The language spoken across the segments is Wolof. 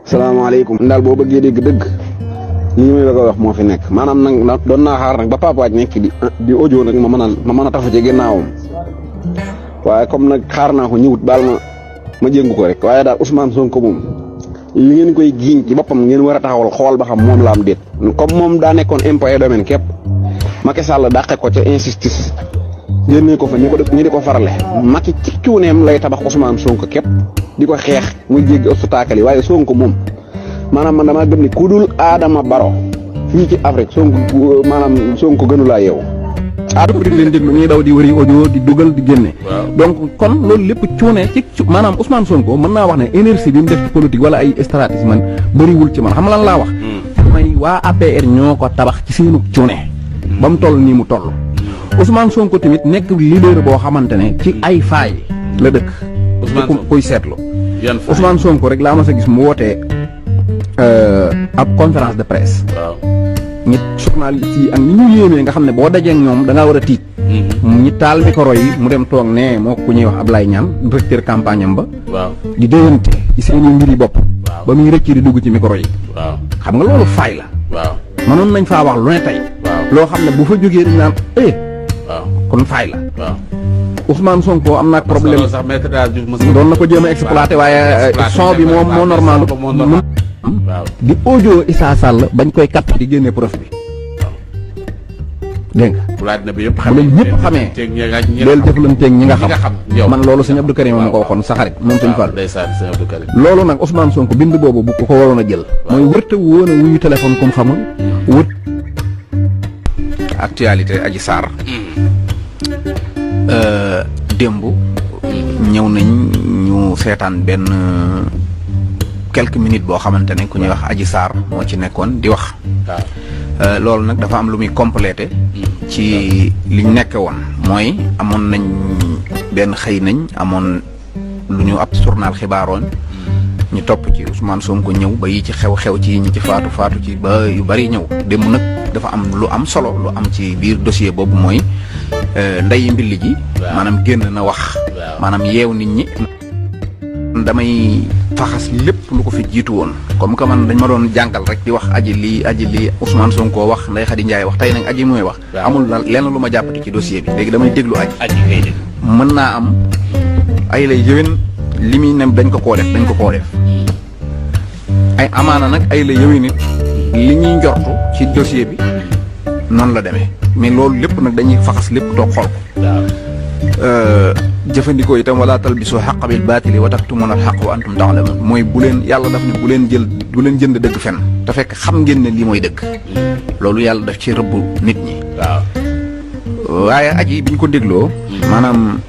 salaamaaleykum daal boo bëggee dégg dëgg lii may bëgg a wax moo fi nekk maanaam nag doon naa xaar nag ba Pape Wathie nekk di audio nag ma mën a tafu ci ginnaawam waaye comme nag xaar naa ko ñëwut baal ma jéngu ko rek waaye daal Ousmane Sonko moom li ngeen koy giiñ ci boppam ngeen war a taxawal xool ba xam moom la am déet comme moom daa nekkoon impôt et domaine képp Macky Sall dàqe ko ca injustice génnee ko fa ñu di ko farale Macky ci cuuneem lay tabax Ousmane Sonko képp di ko xeex muy jéggi obstacle yi waaye Sonko moom maanaam man damaa gëm ni ku dul Adama Barrow fii ci Afrique Sonko gënulaa yow. aadama di leen déglu ñuy daw di wëri audio di dugal di génne. donc kon loolu lépp cuune ci maanaam Ousmane Sonko mën naa wax ne énergie bi mu def ci politique wala ay stratégie man bëriwul ci man xam lan laa wax. mooy waa APR ñoo ko tabax ci seenu cuune. ba mu toll nii mu toll. Ousmane Sonko tamit nekk leader boo xamante ne ci ay faay la dëkk. kuy seetlu. Ousmane Sonko rek laa mas a gis mu wootee ab conférence de presse. waaw ñi journaliste yi ak ni ñu yéemee nga xam ne boo dajee ak ñoom da ngaa war a tiit. ñi taal micro yi mu dem toog ne moo ku ñuy wax Ablaye Niane directeur campagne am ba. waaw di déyante ci seeni mbiri bopp. waaw ba muy rëcc di dugg ci micro yi. waaw xam nga loolu faay la. waaw mënoon nañ faa wax lu ne tey. waaw loo xam ne bu fa jógee dañ naan waaw kon faay la. waaw. Ousmane Sonko am naa problème sax maître daal doon na ko jéem a exploité waaye son bi moo normal waaw di audio Issa Sall bañ koy kat di génne profit bi dégg nga bu laaj na bi yëpp bu leen ñëpp xamee loolu jëflanteeg ñi nga xam yow man loolu sëñ Abdou Karim ma ko waxoon sa xarit moom sëñ Fall ndeysaan sëñ Abdou Karim loolu nag Ousmane Sonko bind boobu bu ko waroon a jël mooy wërta woon a wuyu téléphone comme xamul wët actualité Adji Sarr démb ñëw nañ ñu seetaan benn quelques minutes boo xamante ne ku ñuy wax Adji Sarr moo ci nekkoon di wax loolu nag dafa am lu muy complété ci liñ nekke woon mooy amoon nañ benn xëy nañ amoon lu ñu ab journal xibaaroon ñu topp ci Ousmane Sonko ñëw ba yi ci xew-xew ci ñi ci faatu ci ba yu bari ñëw démb nag dafa am lu am solo lu am ci biir dossier boobu mooy ndeyi mbilli ji maanaam génn na wax maanaam yeew nit ñi damay faxas lépp lu ko fi jiitu woon comme que man dañ ma doon jàngal rek di wax aji lii Ousmane Sonko wax Ndeye Khady Ndiaye wax tey nag aji mooy wax amul lenn lu ma jàppati ci dossier bi léegi damay déglu aji mën naa am ay lay yëwén li muy nem dañ ko koo def ay amaana nag ay la yëwén nit li ñuy njortu ci dossier bi noonu la demee mais loolu lépp nag dañuy faxas lépp toog xool ko jëfandikoo itam wala talbisu xaq bil baatili wa taktumuna al xaq wa antum taalamun mooy bu leen yàlla daf ne bu leen jënd dëgg fenn te fekk xam ngeen ne lii mooy dëgg loolu yàlla daf ci rëbb nit ñi waaye aji bi ñu ko dégloo maanaam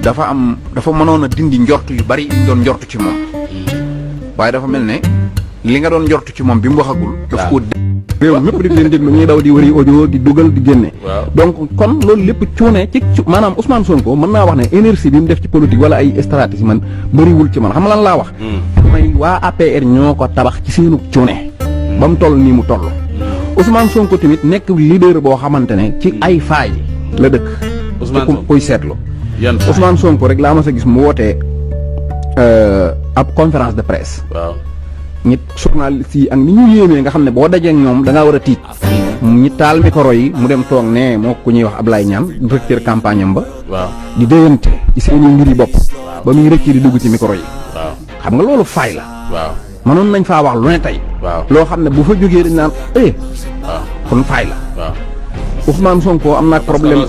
dafa mënoon a dindi njort yu bari ñu doon njort ci moom waaye dafa mel ne li nga doon njort ci moom bi mu waxagul daf ko réew ñëpp di leen déglu ñuy daw di wëri audio di dugal di génne donc kon loolu lépp cuune ci maanaam Ousmane Sonko mën naa wax ne énergie bi mu def ci politique wala ay stratégie man bëriwul ci man xam lan laa wax mooy waa APR ñoo ko tabax ci seenu cuune ba mu toll nii mu toll Ousmane Sonko tamit nekk leader boo xamante ne ci ay faay la dëkk kuy seetlu Ousmane Sonko rek laa mas a gis mu wootee ab conférence de presse ñi journaliste yi ak ni ñu yéemee nga xam ne boo dajee ak ñoom da ngaa war a tiit ñi taal micro yi mu dem toog ne moo ku ñuy wax Ablaye Niane directeur campagne am ba di déyante ci seeni mbiri bopp ba muy rëcc di dugg ci micro yi xam nga loolu faay la mënoon nañ faa wax lu ne tey loo xam ne bu fa jógee dañ naan kon faay la Ousmane Sonko am naa problème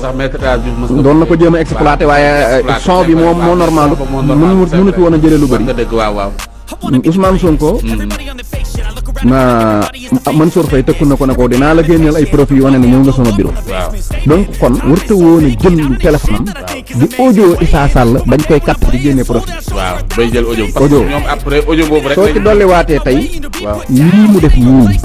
doon na ko jéem a exploité waaye son bi moo normal mënu ci woon a jëlee lu bëri Ousmane Sonko Mansour Faye tëkku na ko ne ko dinaa la génneel ay profil yu wane ne ñëw nga sama bureau donc kon warta woon a jël lu téléphone am di audio Issa Sall bañ koy kat di génne profil bay jël audio ñoom après audio boobu rek soo ci dolli waatee tey lii mu def nii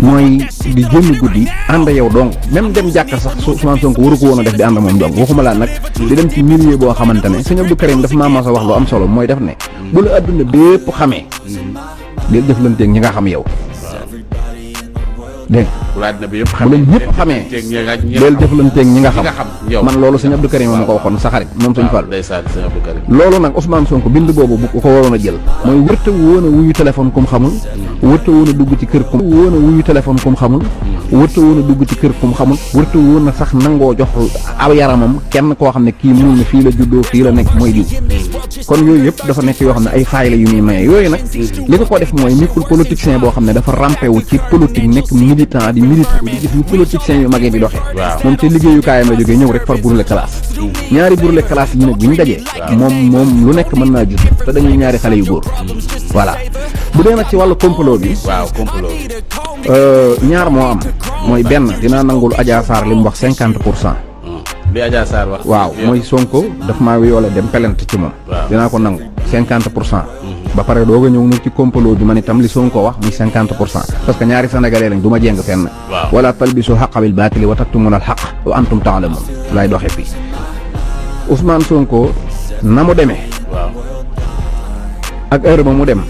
mooy di génn guddi ànd yow donc même dem jàkkar sax Ousmane Sonko waru ko woon a def di ànd moom donc waxuma laa nag di dem ci milieu boo xamante ne sëñ Abdou Karim dafa maa mas a wax lu am solo mooy def ne bu la adduna bépp xamee del jëflanteeg ñi nga xam yow dégg bu àddina bi yëpp bu leen ñëpp xamee del jëflanteeg ñi nga xam man loolu sëñ Abdou Karim ma ko waxoon sa xarit moom sëñ Fall loolu nag Ousmane Sonko bind boobu bu ko waroon a jël mooy wërta woon a wuyu téléphone kum xamul wërta woon a dugg ci kër kum woon a wuyu téléphone kum xamul wërta woon a dugg ci kër kum xamul wërta woon a sax nangoo jox aw yaramam kenn koo xam ne kii mënul ne fii la juddoo fii la nekk mooy diw kon yooyu yëpp dafa nekk yoo xam ne ay faay la yu muy maye yooyu nag li ko def mooy nekkul politicien boo xam ne dafa rampé wu ci politique nekk militant di militant di gis yu politiciens yu magee di doxee moom ci liggéeyukaayam la jógee ñëw rek far brûler classe ñaari brûler classe yi nag bu ñu dajee moom lu nekk mën naa jur te dañuy ñaari xale yu góor voilà bu dee nag ci wàllu complot bi ñaar moo am mooy benn dinaa nangul Adja Sarr li mu wax 50%. li Adja Sarr wax. waaw mooy Sonko daf maa wiyoole dem pelente ci moom. dinaa ko nangu 50%. ba pare doog a ñëw nag ci complot bi man itam li Sonko wax muy 50%. parce que ñaari sénégalais lañ du ma jéng fenn. wala talbisu xaqa bil baatili wa taktumuna al xaq wa antum taalamun laay doxee fii. Ousmane Sonko na mu demee. ak heure ba mu dem.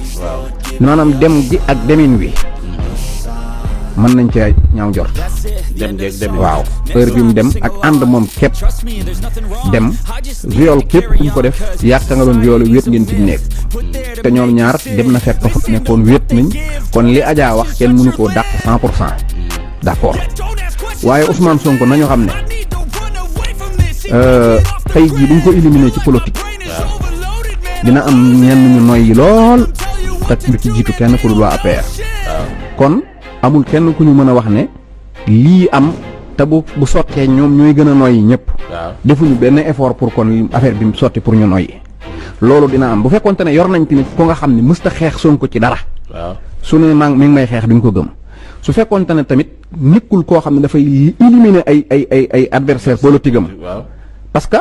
maanaam dem gi ak demin wi. mën nañ cee ñaaw jort. waaw heure bi mu dem ak ànd moom képp dem viol képp ku ñu ko def yàq nga doon viol wéet ngeen ci nekk te ñoom ñaar dem na fekk fa nekkoon wéet nañ kon li Adja wax kenn mënu koo dàq 100% d'accord waaye Ousmane Sonko nañu xam ne tey jii duñ ko éliminer ci politique dina am ñenn ñu noyyi lool te lu ci jiitu kenn ku dul waa APR kon amul kenn ku ñu mën a wax ne lii am te bu sottee ñoom ñooy gën a noyyi ñëpp. defuñu benn effort pour kon affaire bi mu sotti pour ñu noyyi. loolu dina am bu fekkonte ne yor nañ tamit ko nga xam ne mësta xeex Sonko ci dara. su ne mi ngi may xeex duñ ko gëm. su fekkonte ne tamit nekkul koo xam ne dafay éliminer ay adversaire politique am. parce que